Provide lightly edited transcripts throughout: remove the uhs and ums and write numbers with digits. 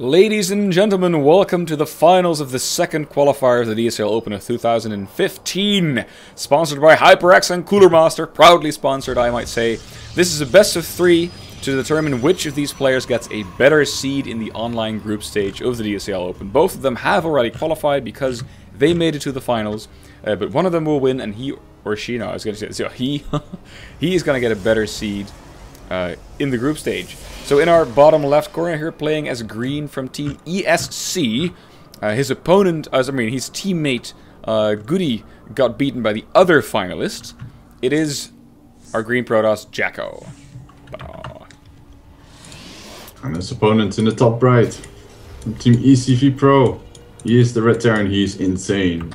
Ladies and gentlemen, welcome to the finals of the second qualifier of the DSCL Open of 2015. Sponsored by HyperX and Cooler Master, proudly sponsored I might say. This is a best of 3 to determine which of these players gets a better seed in the online group stage of the DSCL Open. Both of them have already qualified because they made it to the finals, but one of them will win and he or she, no I was going to say, so he is going to get a better seed in the group stage. So in our bottom left corner here, playing as green from Team ESC, his opponent, his teammate Goody got beaten by the other finalist. It is our green Protoss, JackO. And his opponent in the top right, from Team ECV Pro. He is the red Terran, he's InZaNe.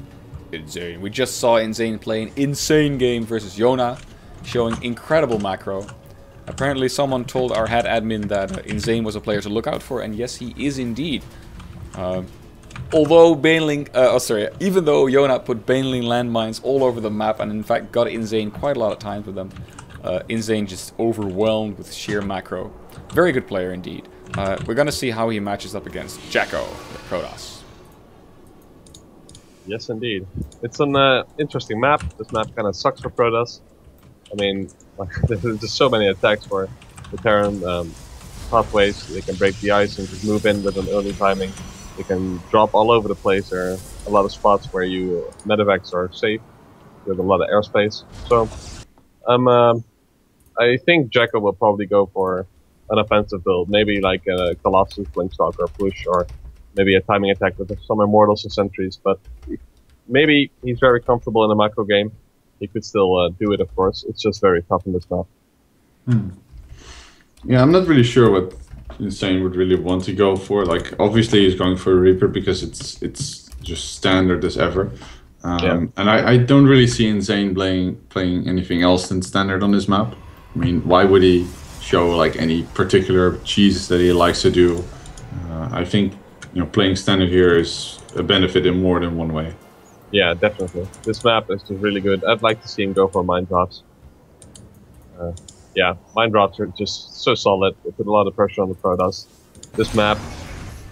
InZaNe. We just saw InZaNe play an insane game versus Yona, showing incredible macro. Apparently someone told our head admin that InZaNe was a player to look out for, and yes, he is indeed. Although even though Yona put Baneling landmines all over the map and in fact got InZaNe quite a lot of times with them, InZaNe just overwhelmed with sheer macro. Very good player indeed. We're gonna see how he matches up against JackO, the Protoss. Yes, indeed. It's an interesting map. This map kind of sucks for Protoss. I mean, there's just so many attacks for the Terran pathways. They can break the ice and just move in with an early timing. They can drop all over the place. There are a lot of spots where you medevacs are safe. You have a lot of airspace. So, I think JackO will probably go for an offensive build. Maybe like a Colossus, Blinkstalker push, or maybe a timing attack with some Immortals and Sentries. But maybe he's very comfortable in a macro game. He could still do it, of course. It's just very tough in this map. Yeah, I'm not really sure what InZaNe would really want to go for. Like, obviously he's going for a Reaper because it's just standard as ever. And I don't really see InZaNe playing anything else than standard on this map. I mean, why would he show like any particular cheese that he likes to do? I think playing standard here is a benefit in more than one way. Yeah, definitely. This map is just really good. I'd like to see him go for mine drops. Yeah, mine drops are just so solid. They put a lot of pressure on the Protoss. This map,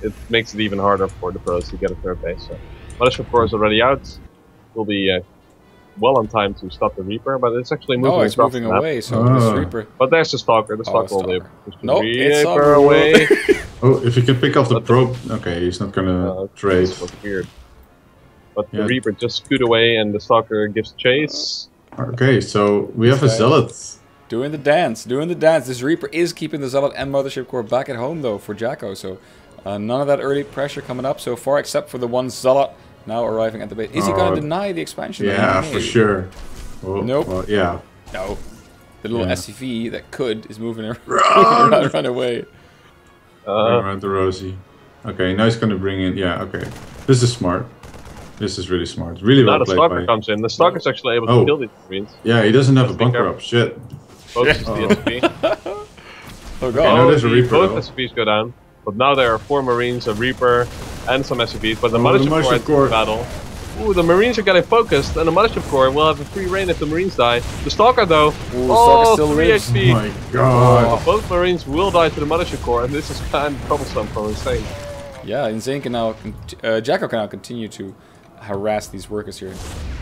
it makes it even harder for the Protoss to get a third base. So, Mothership Core is already out. We'll be well on time to stop the Reaper, but it's actually moving. Oh, it's moving away, so this Reaper. But there's the Stalker. The Stalker will live. No, it's away. Oh, if he can pick off the probe, okay, he's not gonna trade. This was weird. But the Reaper just scoot away and the Stalker gives chase. Okay, so we have a Zealot. Doing the dance, This Reaper is keeping the Zealot and Mothership Core back at home though for JackO, so none of that early pressure coming up so far except for the one Zealot now arriving at the base. Is he going to deny the expansion? Yeah, for sure. Well, nope. Well, yeah. No. The little SCV that is moving around, run away. Around the Rosie. Okay, now he's going to bring in, okay. This is smart. This is really smart. Really well played. Now the Stalker comes in. The Stalker's actually able to kill these Marines. Yeah, he doesn't have a bunker up. Shit. Focuses the SCV. Oh god. Okay, there's a Reaper, both SCVs go down. But now there are 4 Marines, a Reaper, and some SCVs. But the Mothership Core is in battle. Ooh, the Marines are getting focused, and the Mothership Core will have a free reign if the Marines die. The Stalker, though, still 3 HP. Oh my god. Both Marines will die to the Mothership Core, and this is kind of troublesome for InZaNe. Yeah, InZaNe can now, JackO can now continue to harass these workers here.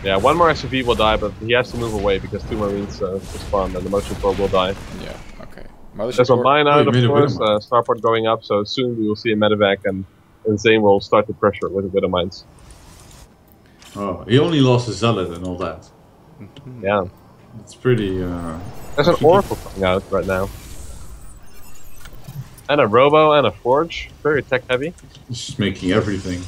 Yeah, 1 more SCV will die, but he has to move away because 2 Marines spawn, and the Mothership Core will die. Yeah, okay. There's a mine out, of course, starport going up, so soon we will see a medevac, and InZaNe will start to pressure with the mines. Oh, he only lost a Zealot and all that. Yeah. It's pretty, There's an Oracle coming out right now. And a Robo and a Forge. Very tech heavy. He's just making everything.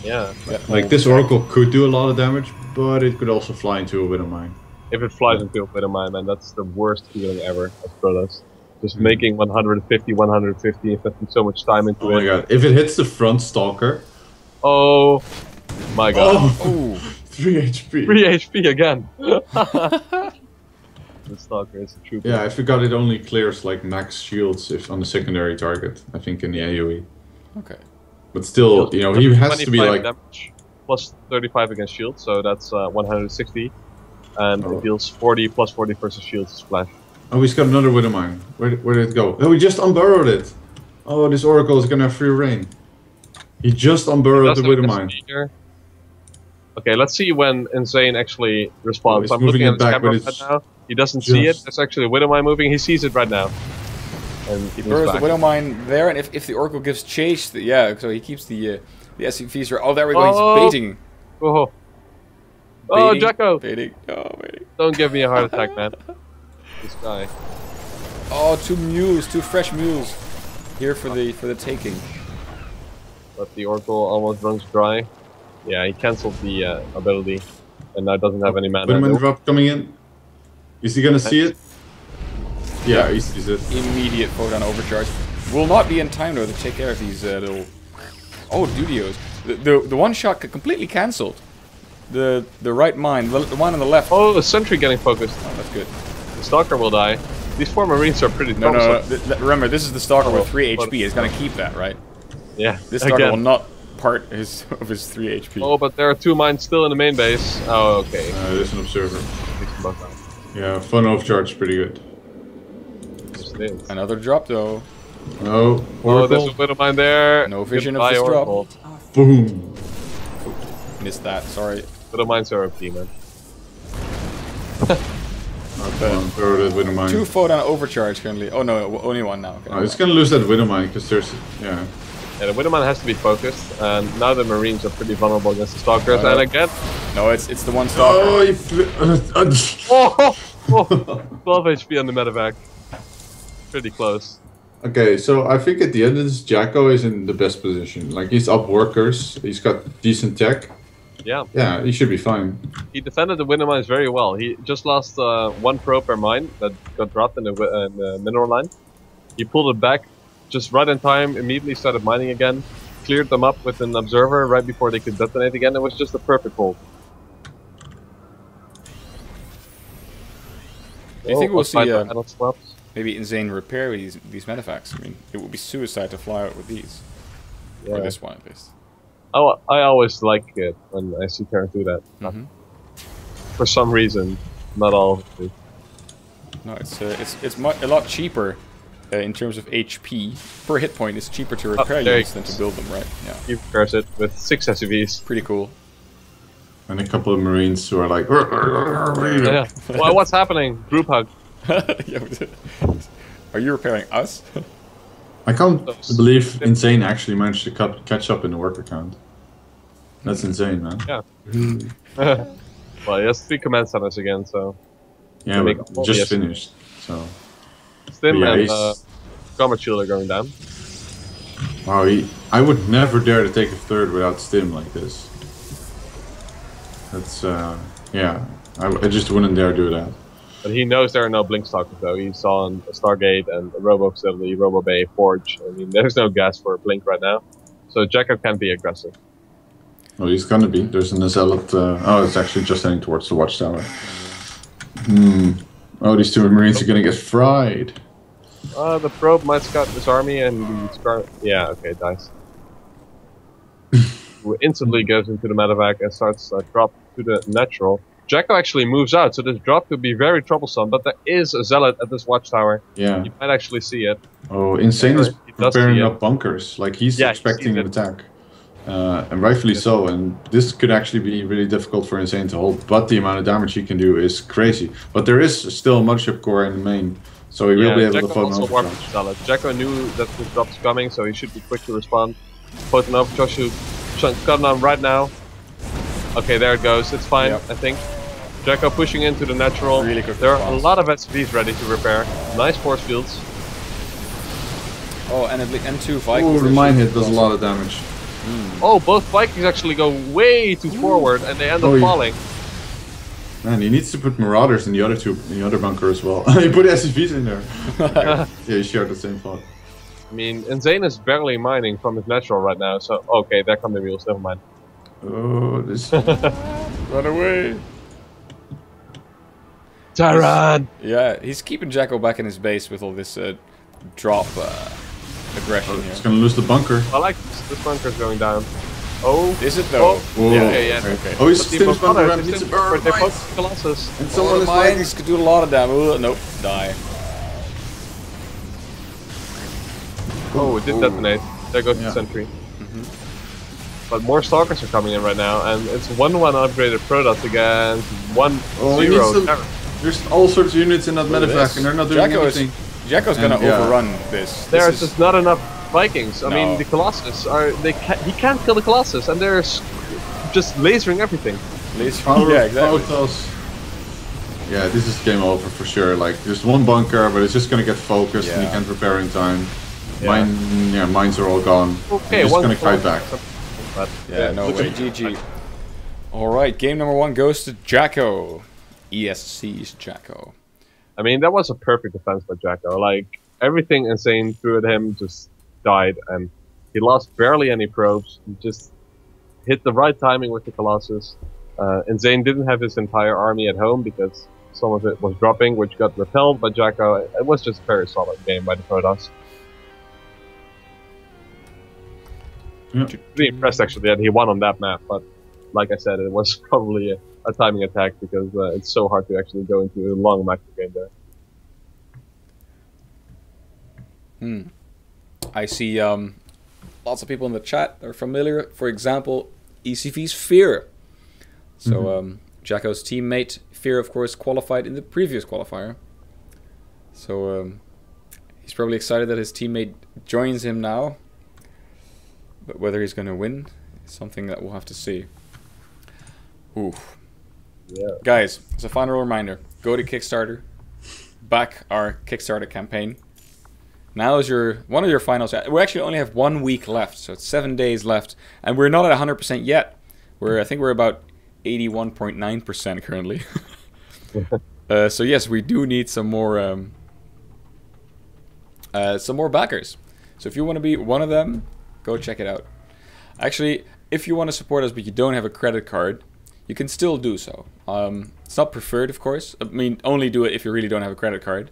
Yeah. Like, this Oracle could do a lot of damage, but it could also fly into a Widowmine. If it flies into a Widowmine, man, that's the worst feeling ever as Protoss. Just making 150, 150, investing so much time into it. Oh my god, if it hits the front Stalker... Oh my god. Oh, 3 HP. 3 HP again. The Stalker is a trooper. Yeah, I forgot it only clears like max shields if on the secondary target, I think in the AoE. Okay. But still, he has to be like... damage, plus 35 against shield, so that's 160. And it deals 40 plus 40 versus shields splash. Oh, he's got another Widowmine. Where did it go? Oh, we just unburrowed it. Oh, this Oracle is gonna have free reign. He just unburrowed the Widow Mine. Okay, let's see when InZaNe actually responds. Oh, I'm looking at his back, camera right now. He doesn't see it. There's actually a Widow Mine moving. He sees it right now. And he burrows the Widow Mine there, and if the Oracle gives chase, yeah, so he keeps the SCVs. Oh, there we go. He's baiting. Oh, oh, JackO! Baiting. Oh, baiting. Don't give me a heart attack, man. This guy. Oh, two fresh mules here for the taking. But the Oracle almost runs dry. Yeah, he cancelled the ability, and now doesn't have any mana. Widow drop coming in. Is he gonna see it? Yeah, he sees it. Immediate photon overcharge. Will not be in time though to take care of these little. Oh, Dudios. The one shot completely cancelled. The right mine, the one on the left. Oh, the sentry getting focused. Oh, that's good. The Stalker will die. These 4 Marines are pretty troublesome. No. Remember, this is the Stalker with 3 HP. He's gonna keep that, right? Yeah. This Stalker will not part of his 3 HP. Oh, but there are 2 mines still in the main base. Oh, okay. There's an observer. Yeah, fun overcharge is pretty good. Another drop though. No. Oh, there's a Widow Mine there. No vision of this drop. Boom. Missed that. Sorry. Widow Mines are OP, man. Throw that Widow Mine. 2 photon overcharge currently. Oh no, only 1 now. Okay, it's gonna lose that Widow Mine because there's Yeah, the Widow Mine has to be focused, and now the Marines are pretty vulnerable against the Stalkers. And again, no, it's the one Stalker. Oh, 12 HP on the medevac. Pretty close. Okay, so I think at the end of this, JackO is in the best position. Like, he's up workers, he's got decent tech. Yeah. Yeah, he should be fine. He defended the Widow Mines very well. He just lost 1 pro per mine that got dropped in the mineral line. He pulled it back just right in time, immediately started mining again, cleared them up with an observer right before they could detonate again. It was just a perfect hold. Do you think we'll see maybe InZaNe repair these medevacs? I mean, it would be suicide to fly out with these. Yeah. Or this one at least. Oh, I always like it when I see Terran do that. For some reason, not all. No, it's a lot cheaper in terms of HP per hit point. It's cheaper to repair units than to build them, right? Yeah. He repairs it with 6 SUVs. Pretty cool. And a couple of Marines who are like, yeah. Well, what's happening? Group hug. Are you repairing us? I can't believe InZaNe actually managed to catch up in the worker count. That's insane, man. Yeah. Well, he has 3 command centers again, so. Yeah, but just finished. So. Stim and Combat Shield are going down. Wow, I would never dare to take a 3rd without Stim like this. That's yeah. I just wouldn't dare do that. But he knows there are no blink stalkers though. He's on a Stargate and a Robo facility, Robo Bay, Forge. I mean, there's no gas for a blink right now. So JackO can be aggressive. Well, he's gonna be. There's an Zealot. Oh, it's actually just heading towards the Watchtower. Oh, these 2 Marines are gonna get fried. The probe might scout this army and yeah, okay, dies. Who instantly goes into the medevac and starts drop to the natural. JackO actually moves out, so this drop could be very troublesome, but there is a Zealot at this Watchtower. Yeah. You might actually see it. Oh, InZaNe is preparing up bunkers. Like, he's expecting an attack. And rightfully so, and this could actually be really difficult for InZaNe to hold, but the amount of damage he can do is crazy. But there is still a mothership core in the main, so he will be able to photon overcharge. JackO knew that this drop's coming, so he should be quick to respond. Photon overcharge should cut on right now. Okay, there it goes. It's fine, I think. JackO pushing into the natural. Really quick there are a lot of SCVs ready to repair. Nice force fields. Oh, and 2 Vikings. Oh, the mine hit does a lot of damage. Oh, both Vikings actually go way too forward and they end up falling. Man, he needs to put Marauders in the other bunker as well. He put SCVs in there. Yeah, he shared the same thought. I mean, InZaNe is barely mining from his natural right now, so okay, there come the mules, never mind. Oh, this. Run away! Terran! Yeah, he's keeping JackO back in his base with all this drop aggression here. He's gonna lose the bunker. I like this bunker's going down. Oh, is it though? Oh. Yeah. Okay. Oh, he's Stim's bunker needs to burn. They focus Colossus. And someone is mines could do a lot of damage. Nope, die. Oh, it did detonate. There goes the sentry. But more Stalkers are coming in right now, and it's 1-1 upgraded Protoss against 1-0. There's all sorts of units in that medevac, and they're not doing anything. JackO's gonna overrun this. There's just not enough Vikings. I mean, the Colossus are he can't kill the Colossus, and they're just lasering everything. Yeah, exactly. Yeah, this is game over for sure. Like, there's one bunker, but it's just gonna get focused, and you can't prepare in time. Yeah. Mines are all gone. Okay, just gonna kite back. But, no way. GG. Alright, game number 1 goes to JackO. ESC's JackO. I mean, that was a perfect defense by JackO. Like, everything InZaNe threw at him just died, and he lost barely any probes. He just hit the right timing with the Colossus. InZaNe didn't have his entire army at home because some of it was dropping, which got repelled by JackO. It was just a very solid game by the Protoss. Pretty impressed actually that he won on that map, but like I said, it was probably a timing attack because it's so hard to actually go into a long macro game there. I see lots of people in the chat are familiar. For example, ECV's Fear. So JackO's teammate Fear, of course, qualified in the previous qualifier. So he's probably excited that his teammate joins him now. But whether he's going to win is something that we'll have to see. Oof. Yeah. Guys, as a final reminder, go to Kickstarter, back our Kickstarter campaign. Now is one of your finals. We actually only have 1 week left, so it's 7 days left, and we're not at 100% yet. I think we're about 81.9% currently. So yes, we do need some more backers. So if you want to be one of them, go check it out. Actually, if you want to support us but you don't have a credit card, you can still do so. It's not preferred, of course. I mean, only do it if you really don't have a credit card,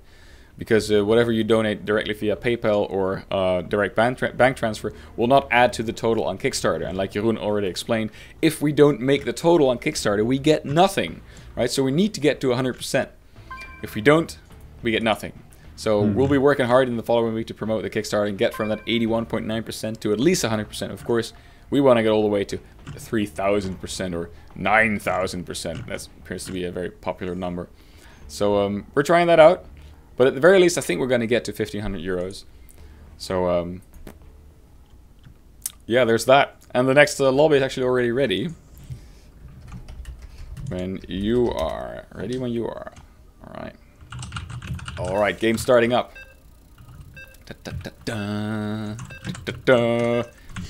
because whatever you donate directly via PayPal or direct bank transfer will not add to the total on Kickstarter. And like Jeroen already explained, if we don't make the total on Kickstarter, we get nothing, right? So we need to get to 100%. If we don't, we get nothing. So we'll be working hard in the following week to promote the Kickstarter and get from that 81.9% to at least 100%. Of course, we want to get all the way to 3,000% or 9,000%. That appears to be a very popular number. So we're trying that out. But at the very least, I think we're going to get to 1,500 euros. So, yeah, there's that. And the next lobby is actually already ready. When you are. Ready when you are. Alright. Alright, game starting up.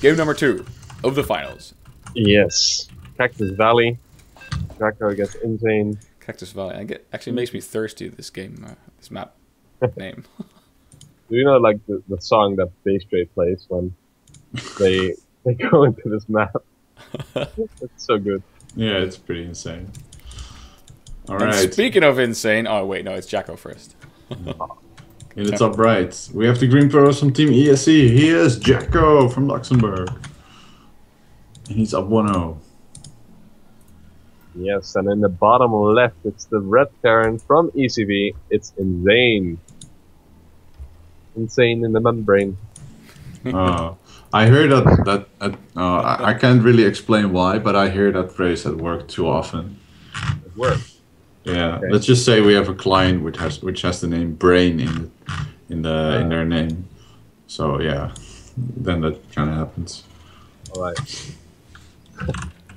Game number 2 of the finals. Yes. Cactus Valley. JackO against InZaNe. Cactus Valley. Actually makes me thirsty, this game, this map name. Do you know, like, the song that Base Trade plays when they go into this map? It's so good. Yeah, it's pretty insane. Alright. Speaking of insane... Oh, wait, no, it's JackO first. In the top right, we have the Green Pearls from Team ESC. He is JackO from Luxembourg. And he's up 1-0. Yes, and in the bottom left, it's the Red Terran from ECV. It's InZaNe. Insane in the membrane. I heard I can't really explain why, but I hear that phrase at work too often. It works. Yeah, okay. Let's just say we have a client which has the name Brain in their name. So yeah, then that kind of happens. All right.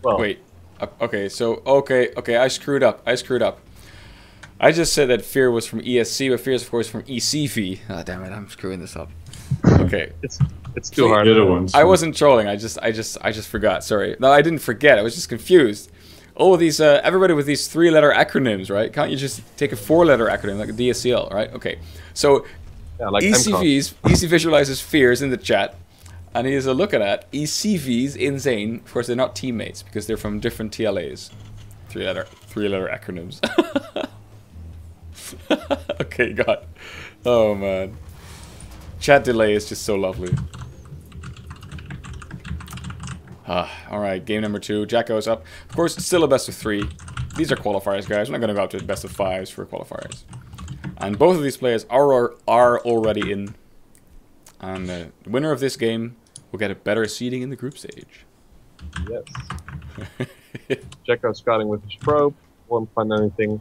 Well. Wait. Okay. So okay. I screwed up. I just said that Fear was from ESC, but Fear is of course from ECV. Ah, damn it! I'm screwing this up. Okay. It's too hard. The other ones. I wasn't trolling. I just forgot. Sorry. No, I didn't forget. I was just confused. All of these, everybody with these 3-letter acronyms, right? Can't you just take a 4-letter acronym like a DSCL, right? Okay. So, yeah, like EC visualizes Fears in the chat, and he is looking at ECV's InZaNe. Of course, they're not teammates because they're from different TLAs. 3-letter acronyms. Okay, God. Oh man. Chat delay is just so lovely. Alright, game number 2. JackO's up. Of course, it's still a best of 3. These are qualifiers, guys. We're not going to go up to best of 5s for qualifiers. And both of these players are already in. And the winner of this game will get a better seeding in the group stage. Yes. JackO scouting with his probe. Won't find anything.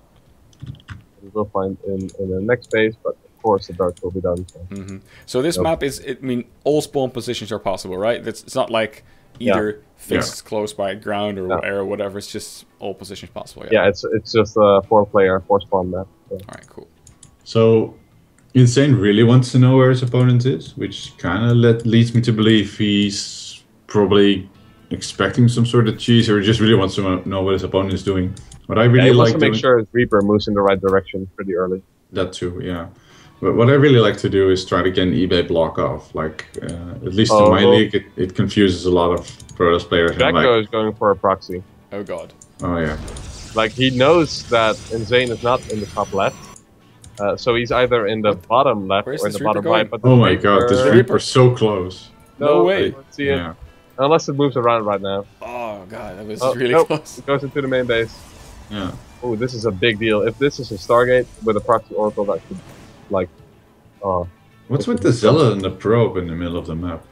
We will find in the next phase, but of course the dark will be done. So, So this map is, I mean, all spawn positions are possible, right? It's not like either fixed close by ground or air or whatever. It's just all positions possible. Yeah, it's just a 4-player, 4-spawn map. So. All right, cool. So InZaNe really wants to know where his opponent is, which kind of leads me to believe he's probably expecting some sort of cheese, or just really wants to know what his opponent is doing. What I really he like wants to make sure his Reaper moves in the right direction pretty early. That too, yeah. But what I really like to do is try to get an eBay block off. Like, at least in my league, it confuses a lot of Protoss players. JackO is going for a proxy. Oh god. Oh yeah. Like, he knows that InZaNe is not in the top left. So he's either in the bottom left or in the bottom right. But oh my god, this Reaper's so close. No way. Let's see it. Unless it moves around right now. Oh god, that was really close. It goes into the main base. Yeah. Oh, this is a big deal. If this is a Stargate with a proxy oracle, that could, like, what's with the Zealot and the probe in the middle of the map?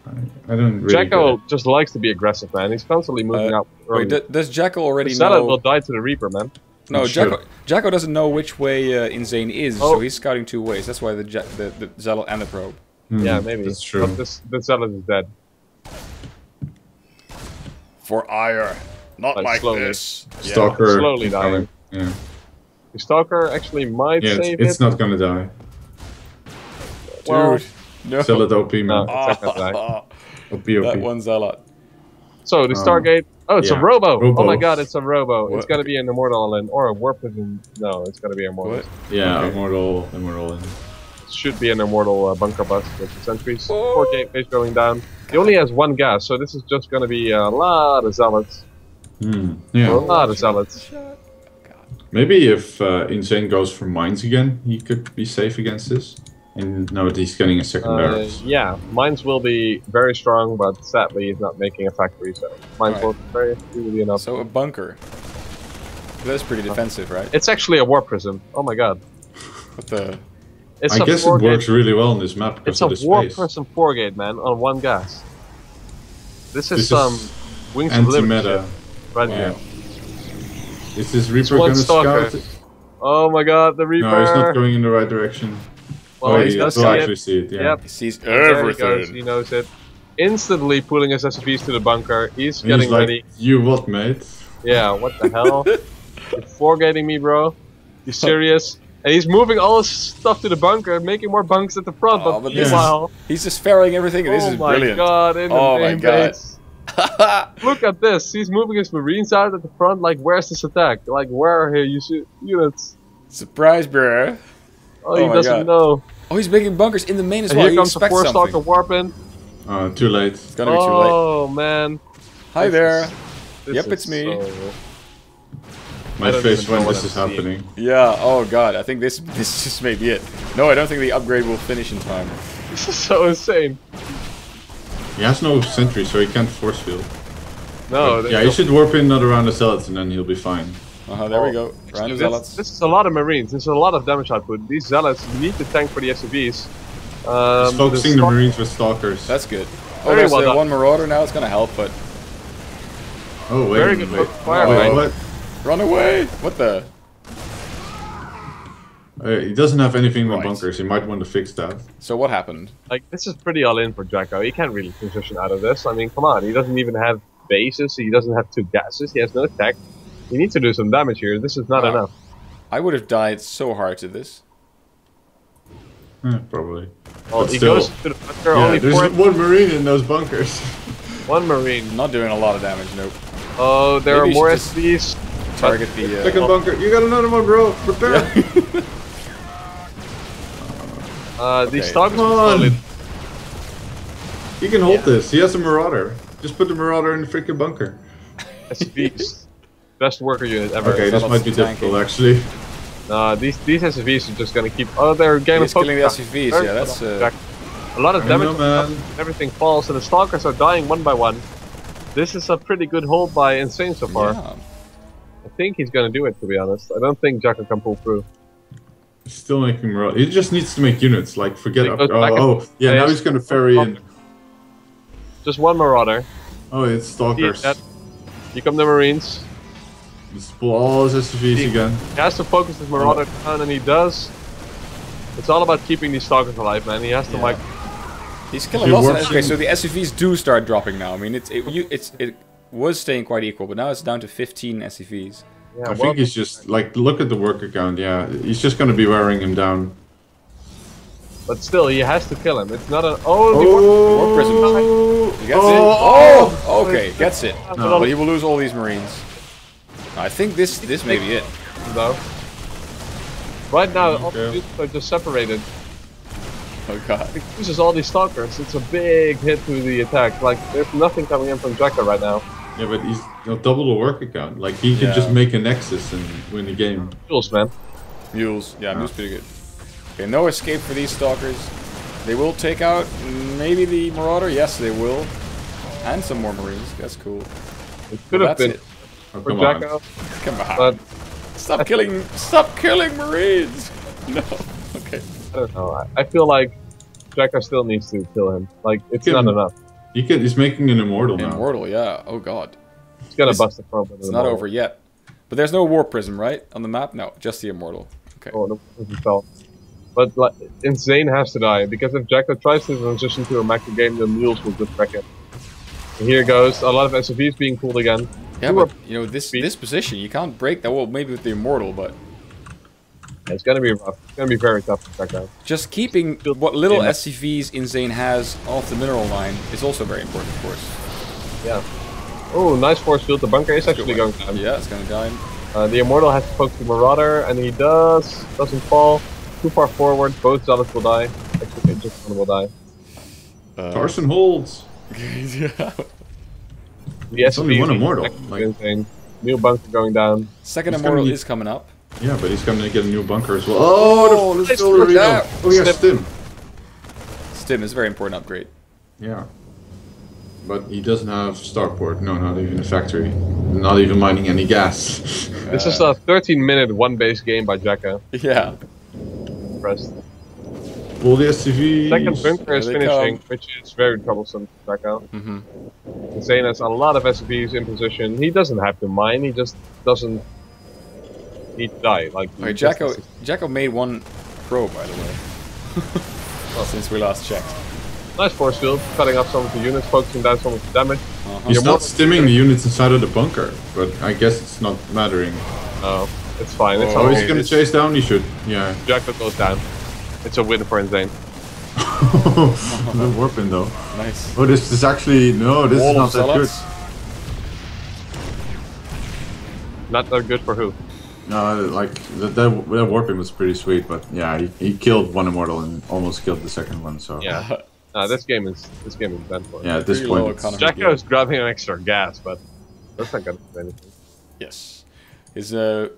I don't really JackO just likes to be aggressive, man. He's constantly moving out early. Wait, does JackO already know? Zealot will die to the Reaper, man. No, JackO doesn't know which way InZaNe is, so he's scouting two ways. That's why the Zealot and the probe. Yeah, maybe. That's true. But the Zealot is dead. For ire. Not like slowly. this. Stalker slowly dying. Yeah. The Stalker actually might save it's not gonna die. Dude. No. Zealot OP, man. No, it's not gonna die. OP. That one Zealot. So the Stargate. Oh, it's a Robo. Robo. Oh my god, it's a Robo. What? It's gotta be an Immortal in, or a Warp Vision. No, it's gotta be Immortal. What? Yeah, Okay. Immortal. It should be an Immortal bunker bust with the sentries. 4K phase going down. He only has one gas, so this is just gonna be a lot of Zealots. Yeah. A lot of Zealots. Maybe if InZaNe goes for mines again, he could be safe against this. And now that he's getting a second barracks. Yeah, mines will be very strong, but sadly he's not making a factory, so mines will be very easily enough. So a bunker. That's pretty defensive, right? It's actually a Warp Prism. Oh my god. What the... It's I guess it works really well on this map because of the It's a Warp space. Prism 4-gate, man, on one gas. This is some Wings of Liberty anti-meta. right Wow. here. Is this Reaper one gonna Stalker. scout it? Oh my god, the Reaper! No, he's not going in the right direction. Well, he he does will see actually it. see it, yeah. Yep. He sees There he goes, everything. he knows it. Instantly pulling his SCVs to the bunker. He's And getting he's like, ready. you what, mate? Yeah, what the hell? You're 4-gating me, bro? You serious? And he's moving all his stuff to the bunker, making more bunks at the front, Oh, but but this meanwhile... He's just ferrying everything. This is brilliant. Oh my god, in the Oh my main God. base. Look at this. He's moving his Marines out at the front. Like, where's this attack? Like, where are his units? Surprise, bruh. Oh, he my doesn't God. know. Oh, he's making bunkers in the main as And well. here He comes the expects 4-stalker something. warping. Too late. It's gonna be too late. Oh, man. Hi there. This Yep, is it's me. so- My I don't face even know when what this I'm is seeing. happening. Yeah, oh god, I think this just may be it. No, I don't think the upgrade will finish in time. This is so insane. He has no sentry, so he can't force field. No, Yeah, he should warp in another round of zealots and then he'll be fine. There we go. Round of zealots. This is a lot of Marines. This is a lot of damage output. These zealots need to tank for the SCVs. He's focusing the Marines with stalkers. That's good. Oh, Very there's well done. one Marauder now. It's gonna help, but Oh, wait. Very good wait. fire, Wait, right? what? run away. What the? He doesn't have anything in the Right. bunkers. He might want to fix that. So what happened? Like, this is pretty all in for JackO. He can't really transition out of this. I mean, come on. He doesn't even have bases. He doesn't have 2 gases. He has no tech. He needs to do some damage here. This is not Wow. enough. I would have died so hard to this. Probably. Well, But he still. goes to the bunker. Yeah, Only there's 4, one Marine in those bunkers. 1 Marine. Not doing a lot of damage. Nope. Oh, there Maybe are you more should just SCVs. Target the. Second bunker. You got another one, bro. Prepare. These Okay. stalkers Come are on. slowly. He can hold this. He has a Marauder. Just put the Marauder in the freaking bunker. SCVs. Best worker unit ever. Okay, this Zealots might be tanking. difficult, actually. These SCVs are just gonna keep. Oh, they're getting He's killing the SCVs. Yeah, that's. A lot of I damage. know, man. Everything falls, and the stalkers are dying one by one. This is a pretty good hold by InZaNe so far. Yeah. I think he's gonna do it, to be honest. I don't think JackO can pull through. He's still making Marauder. He just needs to make units. Like, forget. He goes back Yeah, now and- he's gonna ferry in. Just one Marauder. Oh, it's stalkers. Here come the Marines. Let's pull all his SCVs again. He has to focus his Marauder down, and he does. It's all about keeping these stalkers alive, man. He has to like. He's killing lots of. Okay, so the SCVs do start dropping now. I mean, it was staying quite equal, but now it's down to 15 SCVs. Yeah, I think he's just like, look at the worker count. Yeah, he's just gonna be wearing him down. But still, he has to kill him. It's not an War prism. He gets it. Oh, okay, gets it. No, but he will lose all these Marines. I think this may be it. No. Right now, all the units are just separated. Oh god. It uses all these stalkers. It's a big hit to the attack. Like, there's nothing coming in from JackO right now. Yeah, but he'll double the worker count. Like, he can just make a Nexus and win the game. Mules, man. Mules. Yeah, Mules pretty good. Okay, no escape for these stalkers. They will take out maybe the Marauder. Yes, they will. And some more Marines. That's cool. It could have been Oh, for JackO. Come on. But Stop killing Marines! No. Okay. I don't know. I feel like JackO still needs to kill him. Like, it's not enough. He's making an Immortal now. Immortal, yeah. Oh god. He's gonna bust the probe. It's not over yet. But there's no War Prism, right? On the map? No, just the Immortal. Okay. Oh, no, he fell. But like, InZaNe has to die, because if JackO tries to transition to a macro game, the mules will just wreck it. And here goes, a lot of SCVs being pulled again. Yeah, but, you know, this position, you can't break that. Well, maybe with the Immortal, but... Yeah, it's gonna be rough. It's gonna be very tough for JackO. Just keeping what little SCVs InZaNe has off the mineral line is also very important, of course. Yeah. Oh, nice force field. The bunker is actually going down. Yeah, it's gonna die. The Immortal has to focus the Marauder, and he doesn't fall. Too far forward, both Zealots will die. Actually, just one will die. Carson holds. Yeah. It's only one Immortal. Like, new bunker going down. Second Immortal is coming up. Yeah, but he's coming to get a new bunker as well. Oh, let's go to Reno. Oh yeah, Stim. Stim is a very important upgrade. Yeah. But he doesn't have Starport. No, not even a factory. Not even mining any gas. This is a 13-minute one-base game by JackO. Yeah. Pressed. All the SCVs. Second bunker is finishing, which is very troublesome for JackO. InZaNe has a lot of SCVs in position. He doesn't have to mine, he just doesn't need to die. Like, okay, JackO made one pro, by the way. Since we last checked. Nice force field, cutting off some of the units, focusing down some of the damage. He's not stimming the units inside of the bunker, but I guess it's not mattering. Oh, it's fine. It's he's gonna chase down, he should. Yeah. JackO goes down. It's a win for InZaNe. No warping though. Nice. Oh, this is actually... No, this is not that good. Not that good for who? No, like, that warping was pretty sweet, but yeah, he killed one Immortal and almost killed the second one, so... Yeah. No, this game is done for. Yeah, at this point, JackO is grabbing an extra gas, but that's not gonna do anything. Yes. His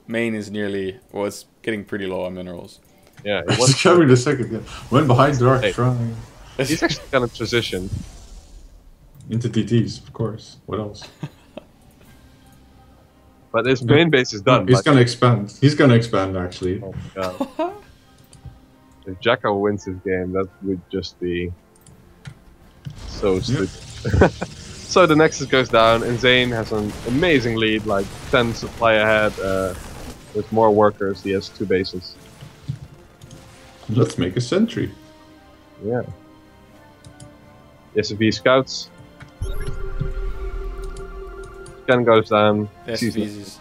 main is nearly... Well, it's getting pretty low on minerals. Yeah, he's coming the second. Yeah. Went behind Dark Shrine. He's actually kind of transition into TTs, of course. What else? But his main base is done. He's gonna expand. He's gonna expand, actually. Oh my god. If JackO wins this game, that would just be so stupid. So the Nexus goes down. InZaNe has an amazing lead, like 10 supply ahead. With more workers, he has 2 bases. Let's make a sentry. Yeah. SCV scouts. Gun goes down. He sees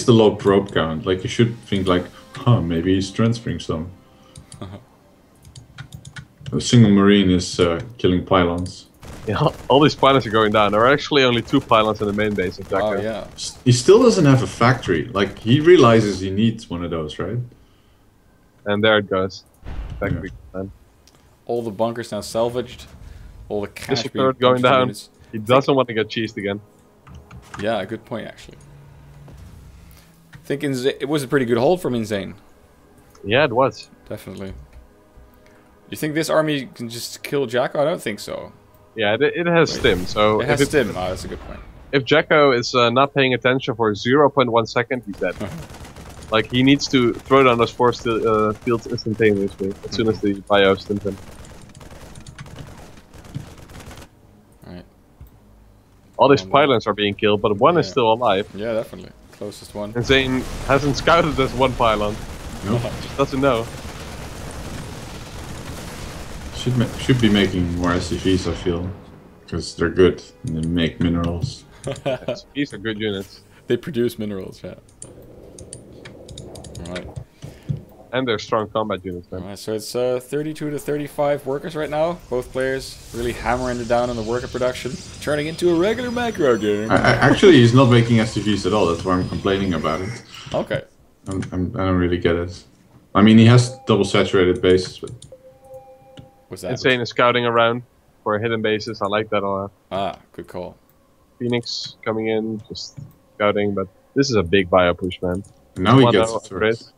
the low probe count. Like, you should think like, huh, maybe he's transferring some. A single Marine is killing pylons. Yeah, all these pylons are going down. There are actually only 2 pylons in the main base of JackO. Oh yeah. He still doesn't have a factory. Like, he realizes he needs one of those, right? And there it goes. Factory. All the bunkers now salvaged. All the cash being going down. Units. He doesn't want to get cheesed again. Yeah, good point actually. I think it was a pretty good hold from InZaNe. Yeah, it was. Definitely. You think this army can just kill JackO? I don't think so. Yeah, it has stim. So it has stim. Oh, that's a good point. If JackO is not paying attention for 0.1 second, he's dead. Like, he needs to throw down those force fields instantaneously as soon as the bio stims him. Alright. All these pylons are being killed, but one is still alive. Yeah, definitely. Closest one. And Zane hasn't scouted this one pylon. Nope. Just doesn't know. Should be making more SCVs, I feel. Because they're good. And they make minerals. These are good units. They produce minerals, yeah. Alright. And they're strong combat units, man. Alright, so it's 32 to 35 workers right now. Both players really hammering it down on the worker production. Turning into a regular macro game. Actually, he's not making SCVs at all. That's why I'm complaining about it. Okay. I don't really get it. I mean, he has double saturated bases, but... What's that? InZaNe is scouting around for hidden bases. I like that a lot. Ah, good call. Phoenix coming in, just scouting, but this is a big bio push, man. And now he gets upgrades.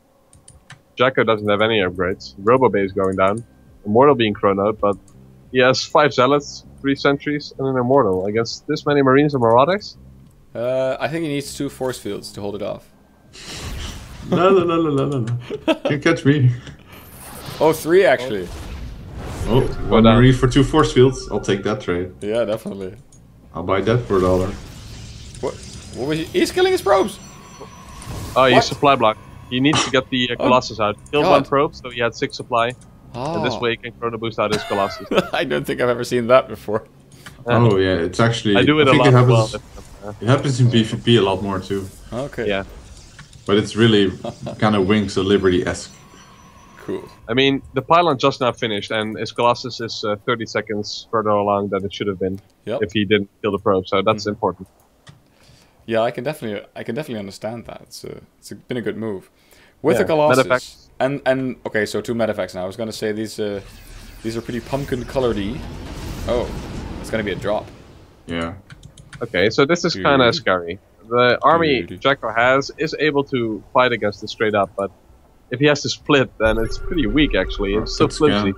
JackO doesn't have any upgrades. Robo base going down. Immortal being thrown out, but he has 5 zealots, 3 sentries, and an immortal. Against this many marines and marauders? I think he needs 2 force fields to hold it off. No. Can't catch me. Oh, 3 actually. Oh, 1 marine for 2 force fields. I'll take that trade. Yeah, definitely. I'll buy that for $1. What was he? He's killing his probes! Oh, he's supply block. He needs to get the Colossus out. Killed 1 probe, so he had 6 supply. And this way he can chrono boost out his Colossus. I don't think I've ever seen that before. Oh yeah, it's actually... I do it a lot as well. It happens in PvP a lot more too. Okay. Yeah. But it's really kind of Wings of Liberty-esque. Cool. I mean, the pylon just now finished, and his Colossus is 30 seconds further along than it should have been if he didn't kill the probe. So that's important. Yeah, I can definitely understand that. It's been a good move with the Colossus. And okay, so 2 medeffects now. I was gonna say these are pretty pumpkin colored-y. Oh, it's gonna be a drop. Yeah. Okay, so this is kind of scary. The army JackO has is able to fight against it straight up, but if he has to split, then it's pretty weak actually. It's so flimsy.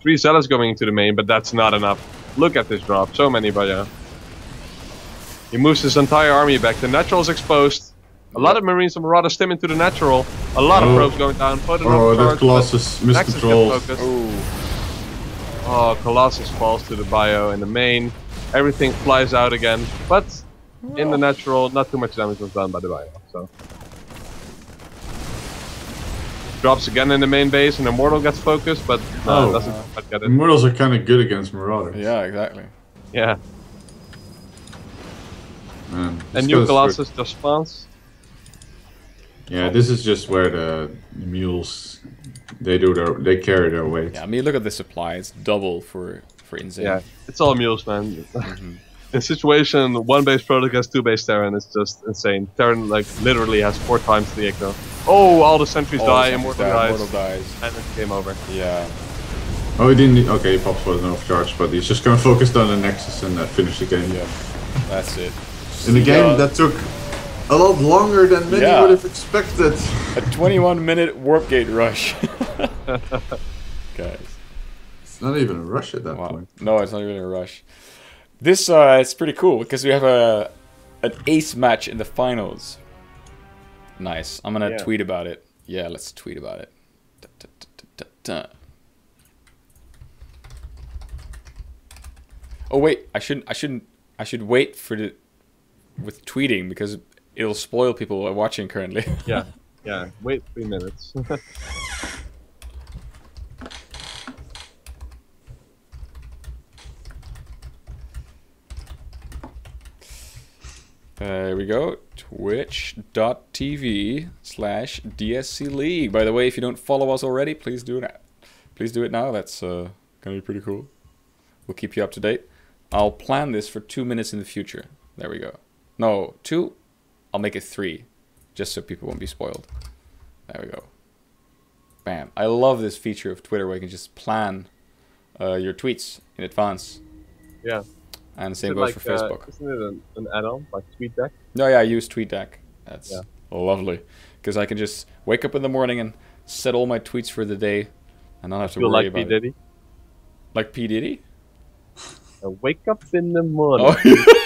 3 zealots going into the main, but that's not enough. Look at this drop. So many Baya. He moves his entire army back. The natural is exposed. A lot of marines and marauders stim into the natural. A lot of probes going down. That Colossus miscontrolled. Oh, Colossus falls to the bio in the main. Everything flies out again. But in the natural, not too much damage was done by the bio. So drops again in the main base, and Immortal gets focused, but doesn't quite get it. Immortals are kind of good against Marauders. Yeah, exactly. Yeah. Man, and new Colossus just spawns. Yeah, this is just where the mules they carry their weight. Yeah, I mean, look at the supply; it's double for InZaNe. Yeah, it's all mules, man. In situation 1 base product has 2 base Terran, it's just insane. Terran like literally has 4 times the echo. Oh, all the sentries die, Immortal dies, and it's game over. Yeah. Oh, he didn't. Okay, he pops for an overcharge, but he's just gonna focus on the Nexus and finish the game. Yeah, that's it. In a game that took a lot longer than many would have expected. A 21-minute warp gate rush. Guys. It's not even a rush at that point. No, it's not even a rush. This it's pretty cool because we have an ace match in the finals. Nice. I'm gonna tweet about it. Yeah, let's tweet about it. Oh wait, I should wait for the with tweeting because it'll spoil people who are watching currently. Yeah. Wait 3 minutes. There we go. Twitch.tv/DSC League. By the way, if you don't follow us already, please do it. Please do it now. That's gonna be pretty cool. We'll keep you up to date. I'll plan this for 2 minutes in the future. There we go. No, 2. I'll make it 3, just so people won't be spoiled. There we go. Bam. I love this feature of Twitter where you can just plan your tweets in advance. Yeah. And the same goes for Facebook. Isn't it an add-on, like TweetDeck? No, yeah, I use TweetDeck. That's lovely. Because I can just wake up in the morning and set all my tweets for the day. And not have to worry about P. Diddy? it. Like P. Diddy? I wake up in the morning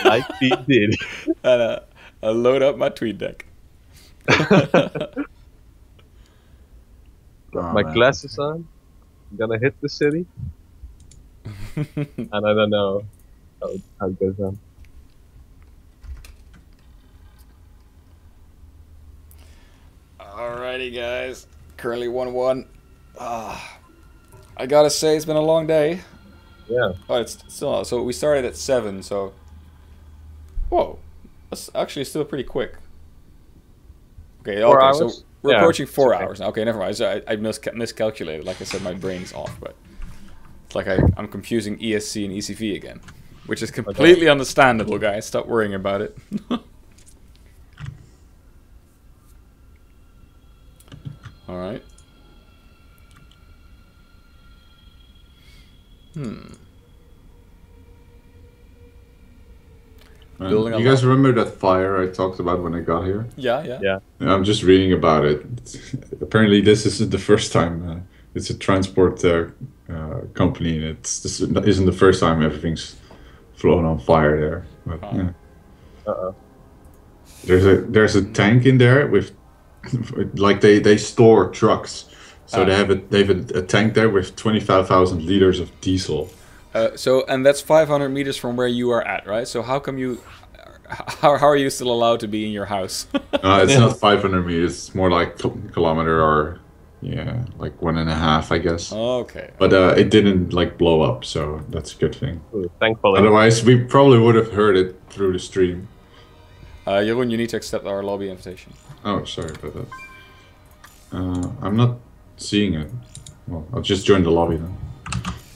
like P. Diddy. And I load up my TweetDeck. Got my glasses on. I'm gonna hit the city. And I don't know. how it goes down. Alrighty, guys. Currently 1-1. I gotta say, it's been a long day. Yeah. Oh, it's still, so we started at 7, so... Whoa. That's actually still pretty quick. Okay, 4 okay, hours? so we're Yeah, approaching 4 okay. hours now. Okay, never mind. So I miscalculated. Like I said, my brain's off, but... It's like I'm confusing ESC and ECV again. Which is completely understandable, guys. Stop worrying about it. Alright. Building You guys remember that fire I talked about when I got here? Yeah, yeah. Yeah. I'm just reading about it. Apparently, this isn't the first time. It's a transport company, and this isn't the first time everything's flown on fire there. But, yeah. Uh-oh. There's a tank in there with, like they store trucks, so they have a tank there with 25,000 liters of diesel. And that's 500 meters from where you are at, right? So how come you... How are you still allowed to be in your house? It's not 500 meters. It's more like kilometer or, yeah, like 1.5, I guess. Okay. But it didn't like blow up, so that's a good thing. Ooh, thankfully. Otherwise, we probably would have heard it through the stream. Jeroen, you need to accept our lobby invitation. Oh, sorry about that. I'm not seeing it. Well, I'll just join the lobby then.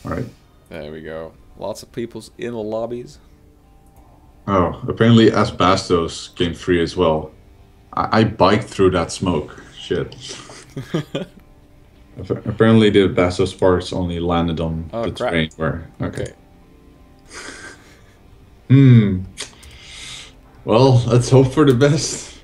All right. There we go. Lots of people's in the lobbies. Oh, apparently Asbestos came free as well. I biked through that smoke. Shit. Apparently the Asbestos parts only landed on the train where... Okay. Well, let's hope for the best.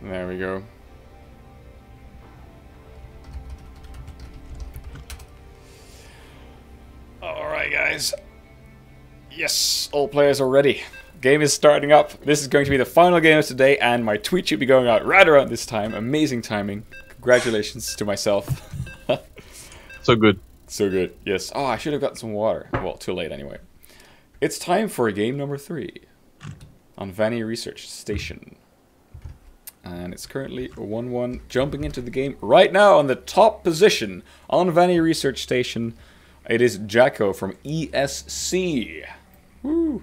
There we go. Alright, guys. Yes, all players are ready. Game is starting up. This is going to be the final game of today, and my tweet should be going out right around this time. Amazing timing. Congratulations to myself. So good. So good, yes. Oh, I should have gotten some water. Well, too late anyway. It's time for game number 3 on Vanny Research Station. And it's currently 1-1, jumping into the game right now on the top position on Vanny Research Station. It is JackO from ESC. Woo!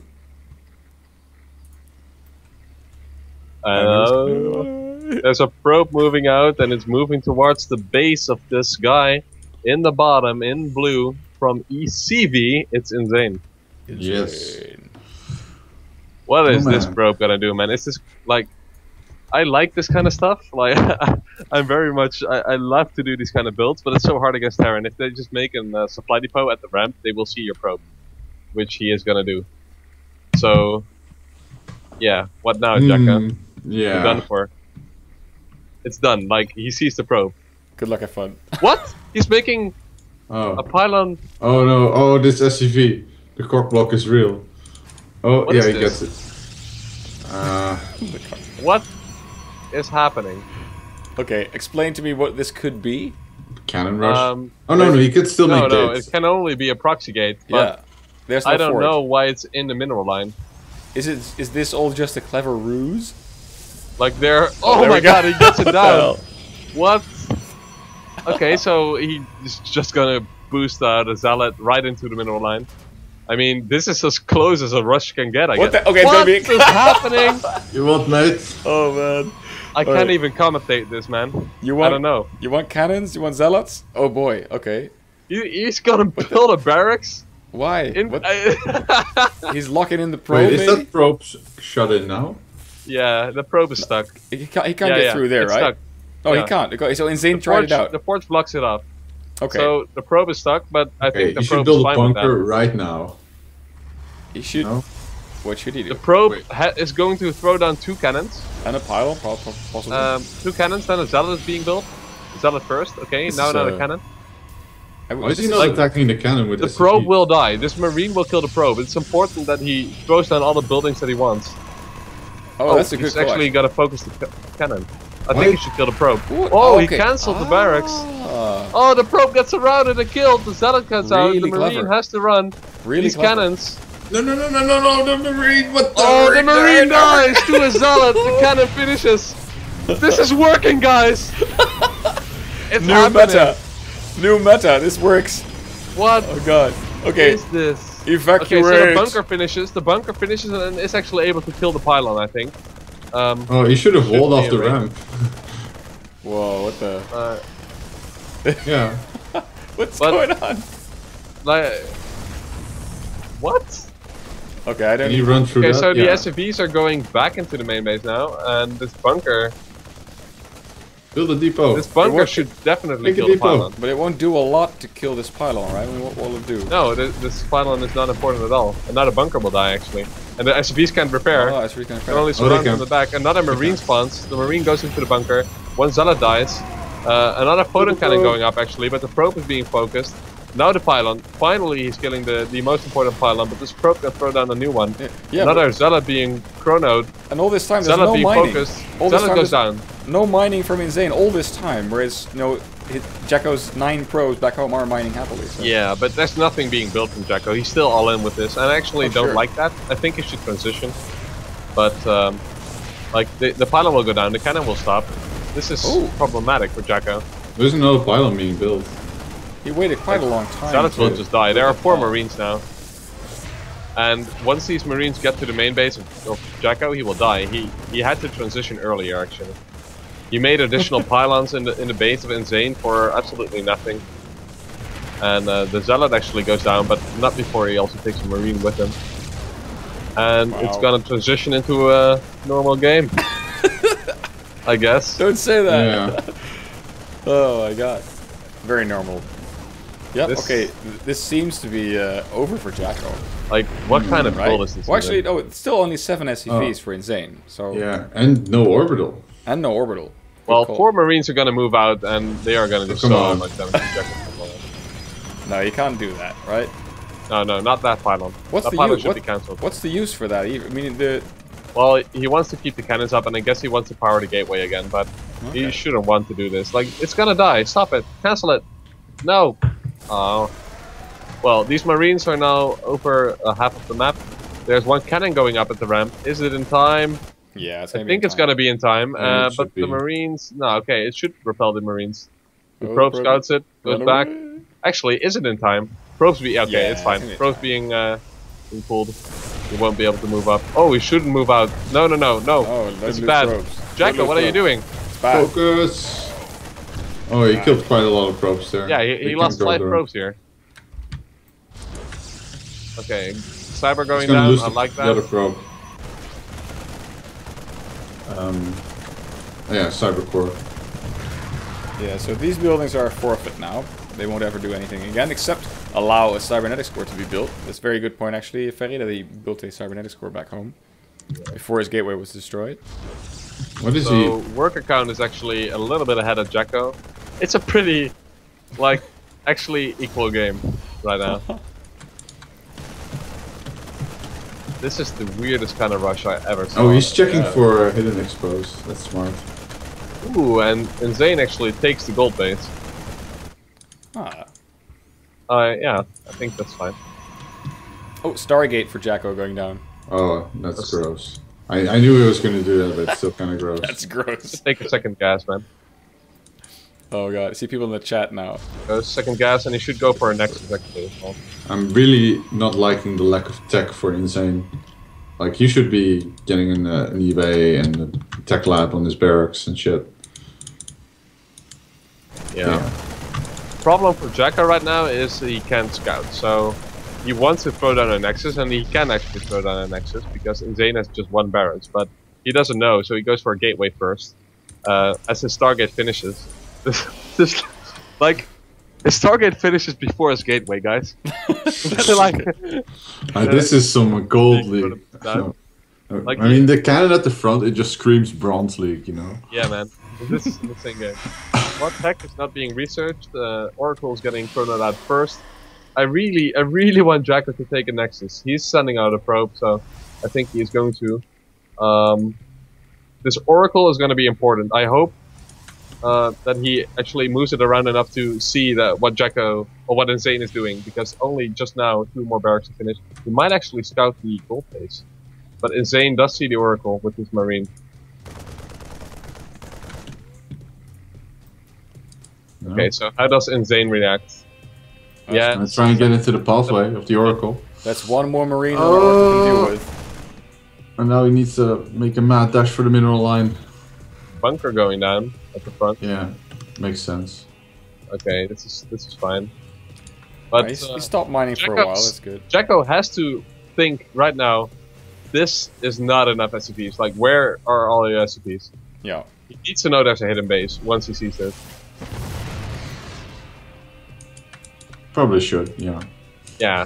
There's a probe moving out, and it's moving towards the base of this guy in the bottom in blue from ECV. It's InZaNe. Yes. What is this probe gonna do, man? Is this like? I like this kind of stuff. Like, I'm very much. I love to do these kind of builds, but it's so hard against Terran. If they just make a supply depot at the ramp, they will see your probe, which he is gonna do. So, yeah. What now, JackO? Yeah. You're done for. It's done. Like, he sees the probe. Good luck, have fun. What? He's making a pylon. Oh no! Oh, this SCV. The cock block is real. Oh What yeah, is he this? gets it. What is happening? Okay, explain to me what this could be. Cannon rush. Oh no, he could still make No, gates. it can only be a proxy gate. But Yeah. There's no I don't forge. know why it's in the mineral line. Is this all just a clever ruse? Like there. Oh there my we go. god, he gets it down. Well. What? Okay, so he's just gonna boost the zealot right into the mineral line. I mean, this is as close as a rush can get, I What guess. the- okay, what don't be- is happening? You want, mate? Oh man. I can't even commentate this, man. You want? I don't know. You want cannons? You want zealots? Oh boy. Okay. He's gonna build a barracks. Why? What? He's locking in the Wait, probe. is maybe? that probe shut in now? Yeah, the probe is stuck. He can't get through there, it's right? Stuck. Oh, Yeah. he can't. Okay, so InZaNe tried it out. The forge blocks it off. Okay. So the probe is stuck, but I Okay, think the you should probe build is a fine with bunker that. right now. He should. No? What should he do? The probe Wait. is going to throw down 2 cannons. And a pylon, possibly. 2 cannons, then a zealot is being built. Zealot first, okay, This now is, another cannon. Why is he not attacking the cannon with The SCV? probe will die. This marine will kill the probe. It's important that he throws down all the buildings that he wants. Oh, that's a good he's call, actually got to focus the cannon. I What? think he should kill the probe. What? Oh, he Okay. cancelled the barracks. Ah, Oh, the probe gets surrounded and killed. The zealot gets out. The Really marine clever. has to run. really These clever. cannons. No, the Marine, what the Oh, the marine died. dies to a zealot. The cannon finishes. This is working, guys. It's New happening. meta. New meta. This works. What Oh god. Okay. is this? Evacuate. Okay, so the bunker finishes. The bunker finishes and is actually able to kill the pylon, I think. Oh, he should have Should walled be off a the ring. ramp. Whoa, what the? Yeah. What's But- going on? Like, what? Okay, I don't Can you even... run through Okay, that? so the Yeah. SCVs are going back into the main base now, and this bunker Build a depot. This bunker what- should definitely Make a kill the depot. pylon. But it won't do a lot to kill this pylon, right? I mean, what will it do? No, this pylon is not important at all. Another bunker will die, actually. And the SCVs can't repair. Oh, that's really kind They're only of surrounded can. from the back. Another marine spawns. The marine goes into the bunker. One zealot dies. Another photon cannon probe. going up, actually, but the probe is being focused. Now the pylon. Finally, he's killing the most important pylon, but this probe can throw down a new one. Yeah, Another zealot being chronoed. and all this time there's Zealot no being mining. focused. All this Zealot time goes there's down. no mining from InZaNe all this time, whereas, you know, JackO's 9 pros back home are mining happily. So. Yeah, but there's nothing being built from JackO. He's still all in with this, and I actually Oh, don't sure. like that. I think he should transition. But, like, the pylon will go down, the cannon will stop. This is Ooh. problematic for JackO. There's another pylon being built. He waited quite a long time. Zealots will to- just die. There are 4 Oh. marines now. And once these marines get to the main base of JackO, he will die. He had to transition earlier, actually. He made additional pylons in the base of InZaNe for absolutely nothing. And the zealot actually goes down, but not before he also takes a marine with him. And it's Wow. gonna transition into a normal game. I guess. Don't say that. Yeah. Oh my god. Very normal. Yep, This- okay. This seems to be over for JackO, Like, what kind of right? goal is this? Well, actually, even? no, it's still only 7 SCVs for InZaNe, so... Yeah, and no orbital. And no orbital. Good Well, call. 4 marines are gonna move out, and they are gonna do Come so on. much damage to JackO. No, you can't do that, right? No, not that pylon. What's that the pylon use? should be cancelled. What's the use for that? I mean, the... Well, he wants to keep the cannons up, and I guess he wants to power the gateway again, but Okay. he shouldn't want to do this. Like, it's gonna die. Stop it. Cancel it. No. Oh. Well, these marines are now over half of the map. There's one cannon going up at the ramp. Is it in time? Yeah, it's I gonna be think in it's time. gonna be in time, Yeah, it but should be. the marines... No, okay, it should repel the marines. The Oh, probe probe. scouts it, goes Run back. away. Actually, is it in time? Probe's be... Okay, Yeah, it's I fine. think it's Probe's fine. being pulled. He won't be able to move up. Oh, he shouldn't move out. No. Oh, It's don't lose bad. probes. Don't JackO, lose what are you probes. doing? It's bad. Focus! Oh, he killed quite a lot of probes there. Yeah, he They lost can go 5 there. probes here. Okay, cyber He's going gonna down. lose I like the other that. probe. Yeah, cyber core. Yeah, so these buildings are forfeit now. They won't ever do anything again, except allow a cybernetics core to be built. That's a very good point, actually, Ferry, that he built a cybernetics core back home before his gateway was destroyed. What is So work account is actually a little bit ahead of JackO. It's a pretty, like, actually equal game right now. This is the weirdest kind of rush I ever saw. Oh, he's checking Yeah. for hidden expose. That's smart. Ooh, and InZaNe actually takes the gold base. Ah. Yeah, I think that's fine. Oh, Stargate for JackO going down. Oh, that's gross. I knew he was going to do that, but it's still kind of gross. That's gross. Take a second gas, man. Oh god, I see people in the chat now. Go second gas, and he should go for a Nexus actually as well. I'm really not liking the lack of tech for InZaNe. Like, he should be getting an eBay and a tech lab on his barracks and shit. Yeah. Problem for JackO right now is he can't scout, so he wants to throw down a Nexus, and he can actually throw down a Nexus because InZaNe has just 1 barracks, but he doesn't know, so he goes for a gateway first. As his Stargate finishes, this like his Stargate finishes before his gateway, guys. Like, This is some gold league. No. Like, I mean, the cannon at the front, it just screams Bronze League, you know? yeah, man, this is an insane game. What tech is not being researched? Oracle is getting thrown out first. I really want JackO to take a Nexus. He's sending out a probe, so I think he is going to. this Oracle is going to be important. I hope that he actually moves it around enough to see that what JackO or what InZaNe is doing, because only just now 2 more barracks to finish. We might actually scout the gold base, but InZaNe does see the Oracle with his Marine. No. Okay, so how does InZaNe react? Yeah, Let's try and get into the pathway of the Oracle. That's 1 more Marine than Oracle can deal with. And now he needs to make a mad dash for the mineral line. bunker going down at the front. Yeah, makes sense. Okay, this is fine. But he stopped mining for a while. That's good. JackO has to think right now. This is not enough SCPs. Like, where are all your SCPs? Yeah. He needs to know there's a hidden base once he sees this. Probably should, yeah. Yeah.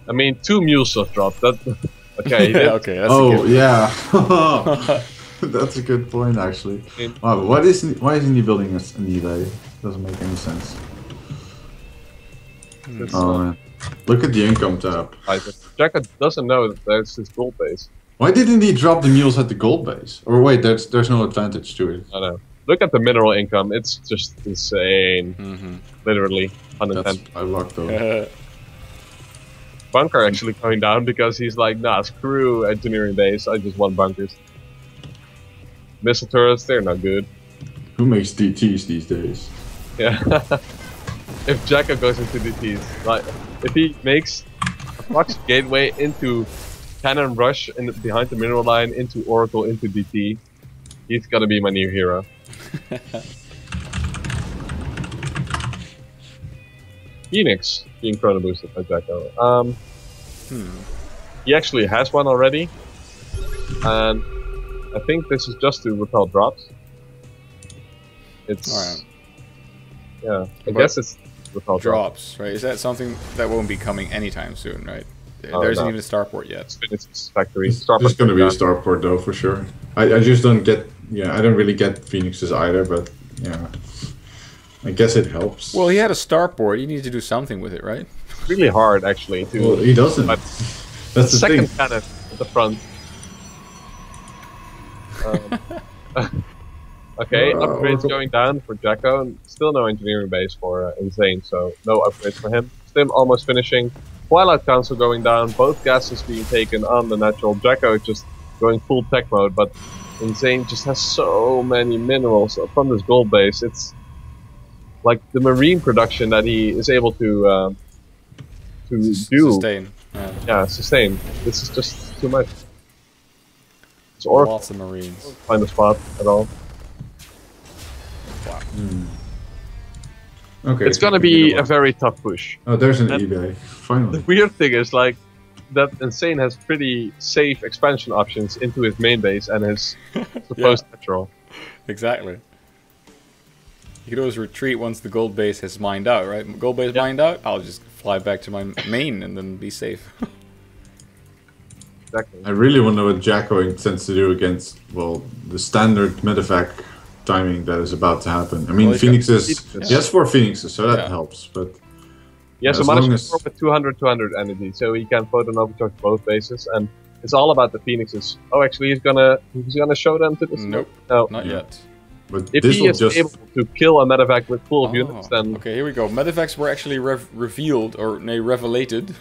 I mean, 2 mules just dropped. That, okay. Yeah, okay. That's oh, a good yeah. That's a good point, actually. Wow, why isn't he building an eBay? Doesn't make any sense. Oh man, look at the income tab. JackO doesn't know that there's this gold base. Why didn't he drop the mules at the gold base? Or wait, there's no advantage to it. I know. Look at the mineral income. It's just insane. Literally, That's by luck though. Bunker actually going down because he's like, nah, screw engineering base. I just want bunkers. Missile turrets, they're not good. Who makes DTs these days? Yeah. If JackO goes into DTs, like if he makes a Fox gateway into Cannon Rush and behind the mineral line into Oracle into DT, he's gonna be my new hero. Phoenix being chrono boosted by JackO. He actually has one already, and I think this is just to repel drops. It's alright. Yeah, I guess it's repel drops, right? Is that something that won't be coming anytime soon, right? Oh, there isn't even a starport yet. It's factory. There's going to be a starport though, for sure. I just don't get. Yeah, I don't really get Phoenixes either, but yeah, I guess it helps. Well, he had a starport. You need to do something with it, right? Really hard, actually. To well, he doesn't. That's the second thing. cannon at the front. Okay, upgrades going down for JackO. Still no engineering base for InZaNe, so no upgrades for him. Stim almost finishing. Twilight Council going down. Both gases being taken on the natural. JackO just going full tech mode, but InZaNe just has so many minerals from this gold base. It's like the marine production that he is able to do. Sustain. Yeah, sustain. This is just too much. It's Oracle. Lots of marines. Find a spot at all. Wow. Okay. It's gonna be a very tough push. Oh, there's an eBay. Finally. The weird thing is like that InZaNe has pretty safe expansion options into his main base and his supposed natural. Exactly. You could always retreat once the gold base has mined out, right? Gold base mined out, I'll just fly back to my main and then be safe. Exactly. I really wonder what JackO intends to do against, well, the standard medevac timing that is about to happen. I mean, Phoenixes, he has 4 Phoenixes, so that helps, but... Yeah, so managed to with 200 energy, so he can photon overcharge both bases, and it's all about the Phoenixes. Oh, actually, he's gonna show them to this. Nope, no, not yet. But if he is able to kill a medevac with full of units, then okay, here we go. Medevacs were actually revealed or revelated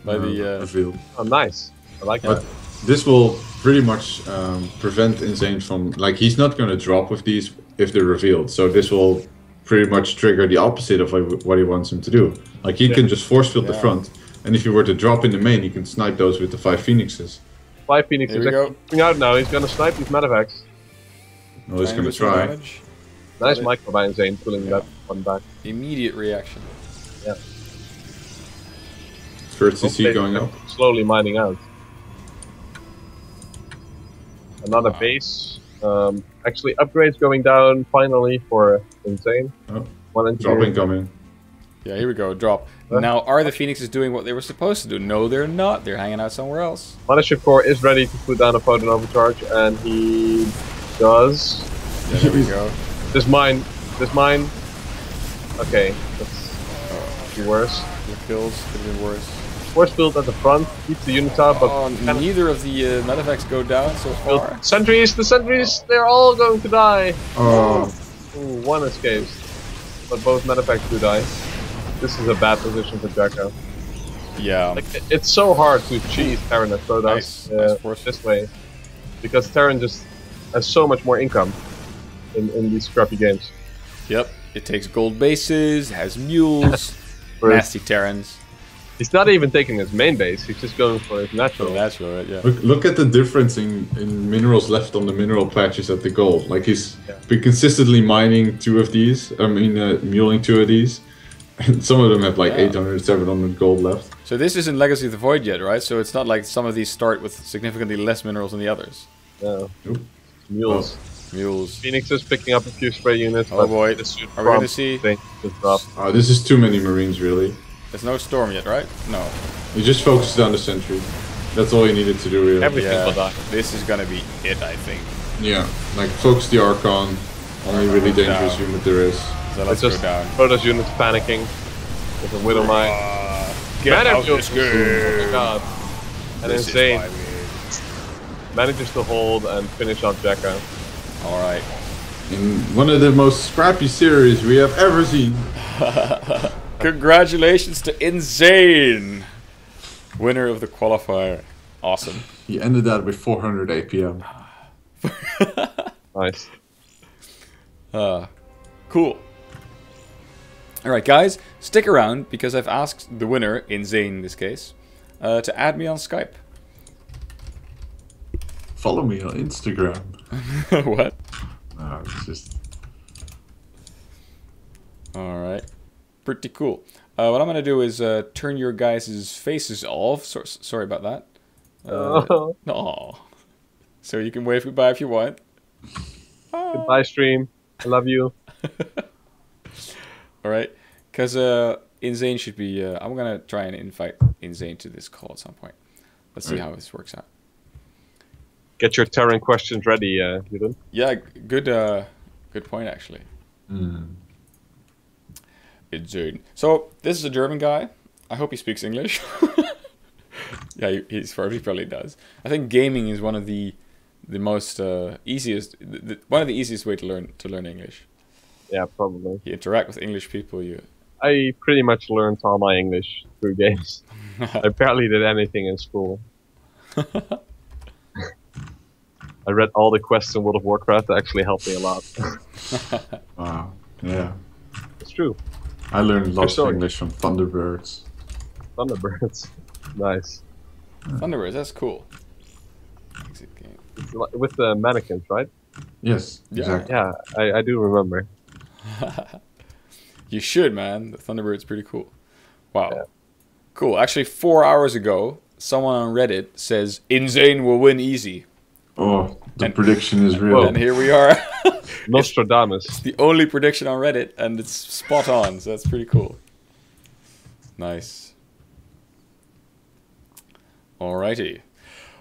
by the revealed. Oh, nice. I like that. This will pretty much prevent InZaNe from, like, he's not going to drop with these if they're revealed. So this will pretty much trigger the opposite of what he wants him to do. Like, he can just force field the front, and if you were to drop in the main, he can snipe those with the 5 Phoenixes. 5 Phoenixes. Here we go. Coming out now. He's gonna snipe these medevacs. No, he's going to try. Nice micro by InZaNe, pulling that one back. Immediate reaction. Yeah. First CC going up. Slowly mining out. Another base. Actually, upgrades going down finally for InZaNe. Oh, drop incoming. Yeah, here we go. Drop. Now, are the Phoenixes doing what they were supposed to do? No, they're not. They're hanging out somewhere else. Mothership Core is ready to put down a photon overcharge, and he does. Yeah, there we go. This mine. Okay, that's worse. Your kills could have been worse. force field at the front, keep the units out, but neither of the medevacts go down so far. Sentries, the sentries, they're all going to die. Oh. Ooh, one escapes, but both medevacts do die. This is a bad position for JackO. Yeah. Like, it's so hard to cheese Terran at Protoss this way, because Terran just has so much more income in these scrappy games. Yep. It takes gold bases, has mules, nasty Terrans. He's not even taking his main base, he's just going for his natural. Natural, right? Yeah. Look at the difference in minerals left on the mineral patches at the gold. Like he's been consistently mining 2 of these, muling 2 of these. And some of them have like 800, 700 gold left. So this isn't Legacy of the Void yet, right? So it's not like some of these start with significantly less minerals than the others. Yeah. Nope. Mules. Mules. Phoenix is picking up a few spray units. Oh boy. Are we going to see? This is too many Marines, really. There's no storm yet, right? No. You just focused on the sentry. That's all you needed to do, really. Everything will die. This is going to be it, I think. Yeah. Like, focus the Archon. Only really dangerous unit there is. So let's go down. Protoss units panicking. With a Widow Mine. Get out this game. Oh my god. And InZaNe manages to hold and finish off JackO. Alright. In one of the most scrappy series we have ever seen. Congratulations to InZaNe, winner of the qualifier. Awesome. He ended that with 400 APM. Nice. Cool. Alright guys, stick around because I've asked the winner, InZaNe in this case, to add me on Skype. Follow me on Instagram. What? No, it's just... Alright. Pretty cool. What I'm going to do is turn your guys' faces off. Sorry about that. No. So you can wave goodbye if you want. Goodbye, stream. I love you. Alright. Because InZaNe should be... I'm going to try and invite InZaNe to this call at some point. Let's see how this works out. Get your Terran questions ready, Juden. Yeah, good point, actually. InZaNe. So, this is a German guy. I hope he speaks English. Yeah, he probably does. I think gaming is one of the most easiest... one of the easiest way to learn English. Yeah, probably. You interact with English people, I pretty much learned all my English through games. I barely did anything in school. I read all the quests in World of Warcraft. That actually helped me a lot. Wow. Yeah. It's true. I learned lots of English from Thunderbirds. Thunderbirds. Nice. Thunderbirds, that's cool. It's with the mannequins, right? Yes, exactly. Yeah, I do remember. You should, man. The Thunderbird's pretty cool. Wow. Yeah. Cool. Actually, 4 hours ago, someone on Reddit says, InZaNe will win easy. Oh, the prediction is real. And here we are. Nostradamus. It's the only prediction on Reddit, and it's spot on, so that's pretty cool. Nice. Alrighty.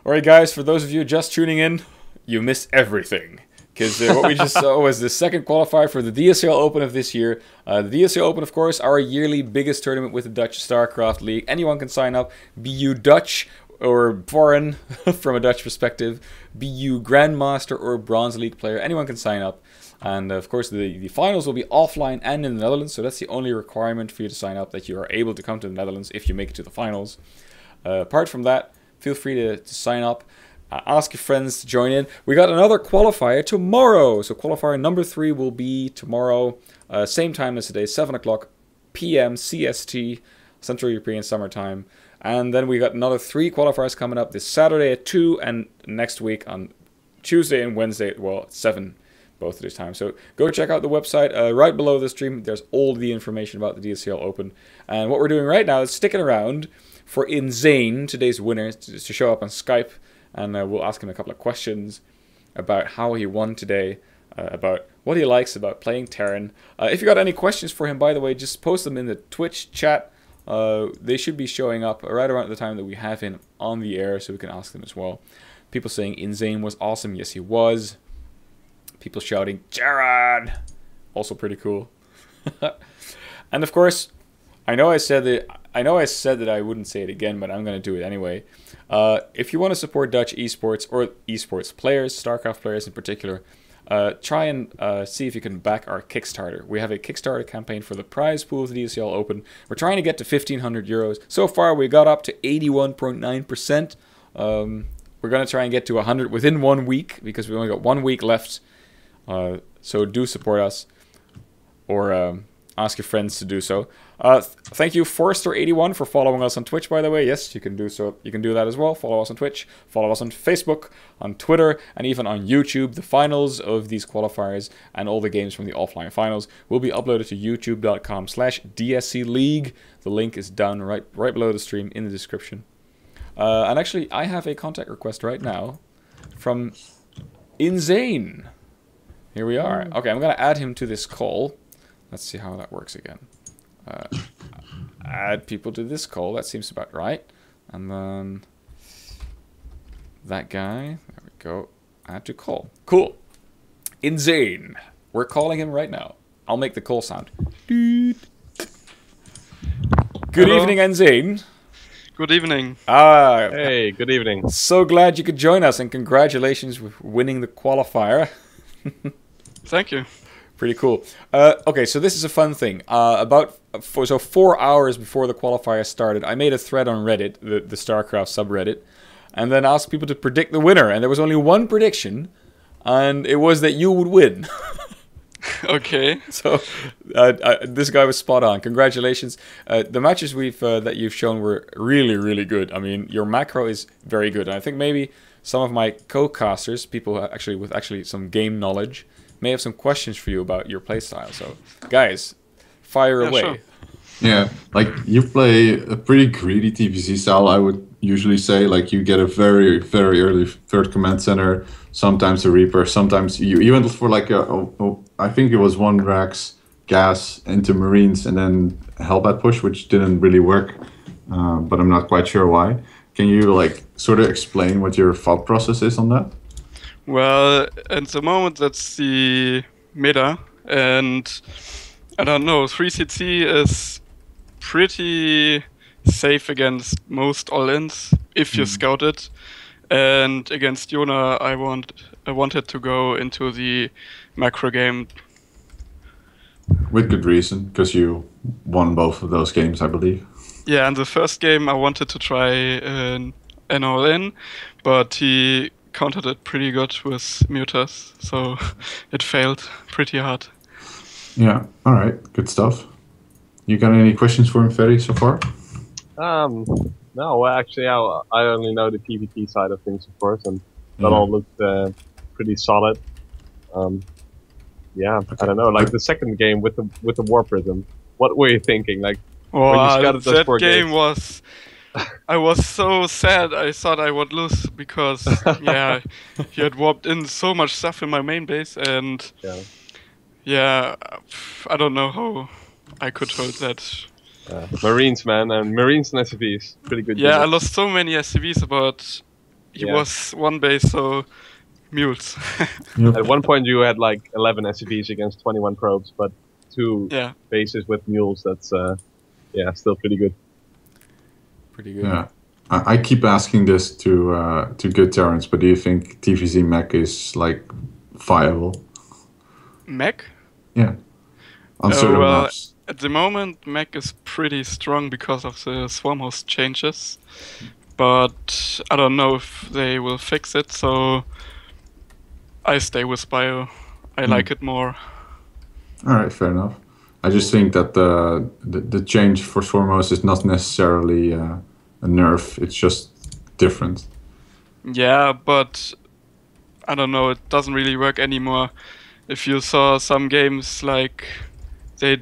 Alright guys, for those of you just tuning in, you missed everything. Because what we just saw was the second qualifier for the DSCL Open of this year. The DSCL Open, of course, our yearly biggest tournament with the Dutch StarCraft League. Anyone can sign up, be you Dutch or foreign from a Dutch perspective, be you Grandmaster or Bronze League player, anyone can sign up. And of course the finals will be offline and in the Netherlands, so that's the only requirement for you to sign up, that you are able to come to the Netherlands if you make it to the finals. Apart from that, feel free to sign up. Ask your friends to join in. We got another qualifier tomorrow. So qualifier number 3 will be tomorrow, same time as today, 7 o'clock p.m. CST, Central European Summer Time. And then we got another 3 qualifiers coming up this Saturday at 2 and next week on Tuesday and Wednesday, well, at 7, both of these times. So go check out the website. Right below the stream, there's all the information about the DSCL Open. And what we're doing right now is sticking around for InZaNe, today's winner, to show up on Skype. And we'll ask him a couple of questions about how he won today, about what he likes about playing Terran. If you got any questions for him, by the way, just post them in the Twitch chat. They should be showing up right around the time that we have him on the air, so we can ask them as well. People saying InZaNe was awesome. Yes, he was. People shouting, Jared! Also pretty cool. And of course, I know I said that I know I said that I wouldn't say it again, but I'm going to do it anyway. If you want to support Dutch esports or esports players, StarCraft players in particular, try and see if you can back our Kickstarter. We have a Kickstarter campaign for the prize pool of the DSCL Open. We're trying to get to 1,500 euros. So far, we got up to 81.9%. We're going to try and get to 100 within 1 week because we only got 1 week left. So do support us, or ask your friends to do so. Thank you, Forrester81, for following us on Twitch, by the way. Yes, you can do so. You can do that as well. Follow us on Twitch. Follow us on Facebook, on Twitter, and even on YouTube. The finals of these qualifiers and all the games from the offline finals will be uploaded to youtube.com/DSCLeague. The link is down right below the stream in the description. And actually, I have a contact request right now from InZaNe. Here we are. Okay, I'm going to add him to this call. Let's see how that works again. Add people to this call. That seems about right. And then that guy. There we go. Add to call. Cool. InZaNe. We're calling him right now. I'll make the call sound. Good Hello. evening, InZaNe. Good evening. Hey, good evening. So glad you could join us, and congratulations with winning the qualifier. Thank you. Pretty cool. Okay, so this is a fun thing. About 4 hours before the qualifier started, I made a thread on Reddit, the StarCraft subreddit, and then asked people to predict the winner. And there was only one prediction, and it was that you would win. Okay. So this guy was spot on. Congratulations. The matches that you've shown were really, really good. I mean, your macro is very good. And I think maybe some of my co-casters, people with some game knowledge, may have some questions for you about your playstyle. So, guys, fire away. Sure. Yeah, like you play a pretty greedy TVC style, I would usually say. Like you get a very, very early third command center, sometimes a Reaper, sometimes you went for like I think it was 1 Rax gas into Marines and then Hellbat push, which didn't really work, but I'm not quite sure why. Can you like sort of explain what your thought process is on that? Well, at the moment that's the meta, and I don't know, 3CC is pretty safe against most all-ins if you scout it. And against Yona, I wanted to go into the macro game. With good reason, because you won both of those games, I believe. Yeah, in the first game I wanted to try an all-in, but he countered it pretty good with mutas, so it failed pretty hard. Yeah, alright, good stuff. You got any questions for him, Ferry, so far? No, well, actually, I only know the PvP side of things, of course, and that all looked pretty solid. Yeah, okay. I don't know, like the second game with the War Prism, what were you thinking? Like, when you scouted those that 4 game games? was... I was so sad. I thought I would lose because, yeah, he had warped in so much stuff in my main base, and yeah, I don't know how I could hold that. Marines, man, and Marines and SCVs, pretty good. Yeah, unit. I lost so many SCVs, but he was one base, so mules. At one point, you had like 11 SCVs against 21 probes, but 2 bases with mules. That's still pretty good. Pretty good. Yeah, I keep asking this to good Terrans, but do you think TVZ mech is like viable? Mech? Yeah, on certain maps. At the moment, mech is pretty strong because of the swarm host changes, but I don't know if they will fix it. So I stay with Bio. I like it more. All right, fair enough. I just think that the change for Swarmhost is not necessarily a nerf, it's just different. Yeah, but I don't know, it doesn't really work anymore. If you saw some games, like, they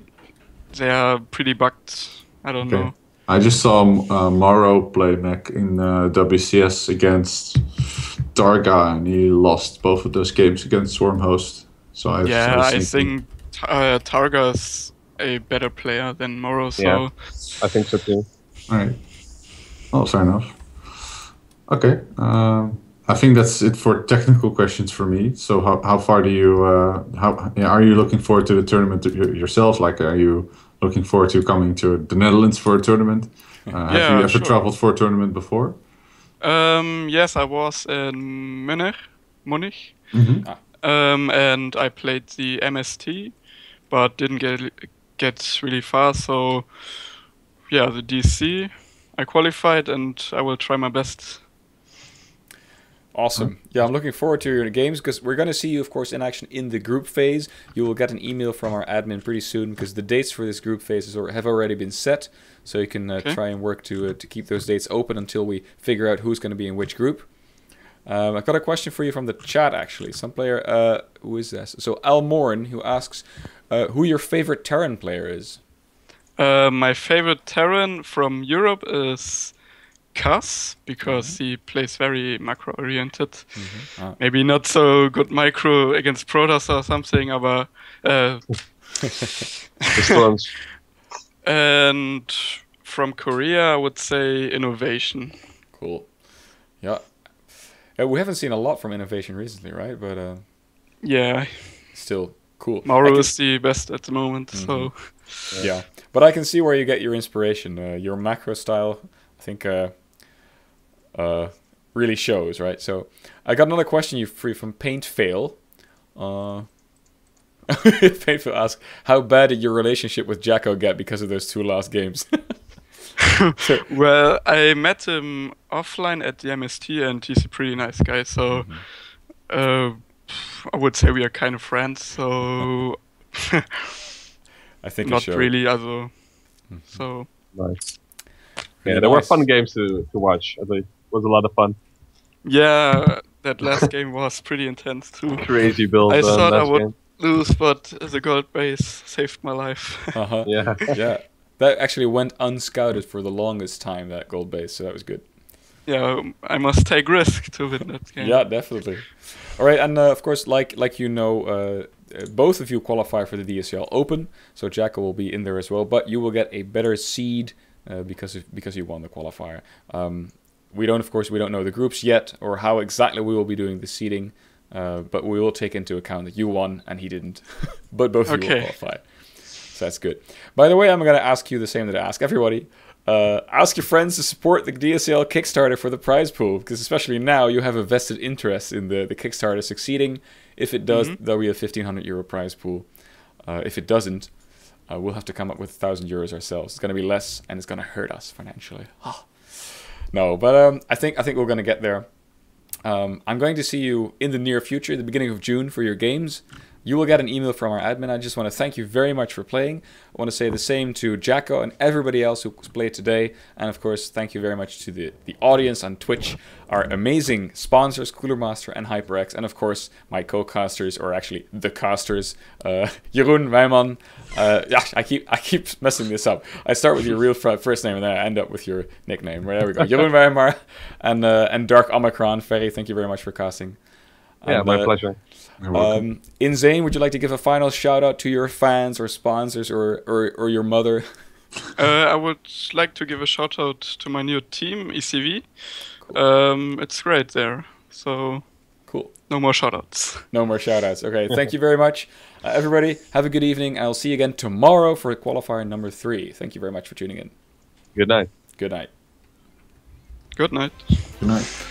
are pretty bugged. I don't know. I just saw Morrow play mech in WCS against Targa, and he lost both of those games against Swarmhost. So I think Targa is a better player than Morrow, so... Yeah, I think so too. Alright. Well, fair enough. Okay. I think that's it for technical questions for me. So how far do you... are you looking forward to the tournament yourself? Like, are you looking forward to coming to the Netherlands for a tournament. Have you ever traveled for a tournament before? Yes, I was in Munich, and I played the MST, but didn't get really far. So, yeah, the DC, I qualified, and I will try my best. Awesome. Yeah, I'm looking forward to your games because we're going to see you, of course, in action in the group phase. You will get an email from our admin pretty soon because the dates for this group phase have already been set. So you can try and work to keep those dates open until we figure out who's going to be in which group. I've got a question for you from the chat, actually. Some player, who is this? So Al Morn, who asks who your favorite Terran player is. My favorite Terran from Europe is Cass, because he plays very macro-oriented. Maybe not so good micro against Protoss or something, but and from Korea, I would say Innovation. Cool. Yeah. We haven't seen a lot from Innovation recently, right? But yeah, still cool. Mauro is the best at the moment, so yeah. But I can see where you get your inspiration. Your macro style, I think, really shows, right? So I got another question you free from Paint Fail. Paint Fail asks, how bad did your relationship with JackO get because of those 2 last games? Well, I met him offline at the MST, and he's a pretty nice guy. So I would say we are kind of friends. So I think not really. Also, so nice. Yeah, there were fun games to watch. It was a lot of fun. Yeah, that last game was pretty intense too. Crazy build. I thought I would lose, but the gold base saved my life. Yeah. Yeah. That actually went unscouted for the longest time, that gold base, so that was good. Yeah, I must take risk to win that game. Yeah, definitely. All right, and of course, like you know, both of you qualify for the DSCL Open, so JackO will be in there as well, but you will get a better seed because you won the qualifier. We don't know the groups yet or how exactly we will be doing the seeding, but we will take into account that you won and he didn't, but both of you will qualify. So that's good. By the way, I'm going to ask you the same that I ask everybody. Ask your friends to support the DSCL Kickstarter for the prize pool, because especially now you have a vested interest in the Kickstarter succeeding. If it does, there'll be a €1,500 prize pool. If it doesn't, we'll have to come up with €1,000 ourselves. It's going to be less, and it's going to hurt us financially. No, but I think we're going to get there. I'm going to see you in the near future, the beginning of June, for your games. You will get an email from our admin. I just want to thank you very much for playing. I want to say the same to JackO and everybody else who played today. And of course, thank you very much to the audience on Twitch, our amazing sponsors, Cooler Master and HyperX, and of course, my co-casters, or actually the casters, Jeroen Wijman. Yeah, I keep messing this up. I start with your real first name and then I end up with your nickname. There we go. Jeroen Wijman and Dark Omicron. Ferry, thank you very much for casting. Yeah, and, my pleasure. InZaNe, would you like to give a final shout out to your fans or sponsors or your mother? I would like to give a shout out to my new team, ECV. Cool. It's great there. So cool. No more shout outs. No more shout outs. Okay, thank you very much. Everybody, have a good evening. I'll see you again tomorrow for qualifier number 3. Thank you very much for tuning in. Good night. Good night. Good night. Good night.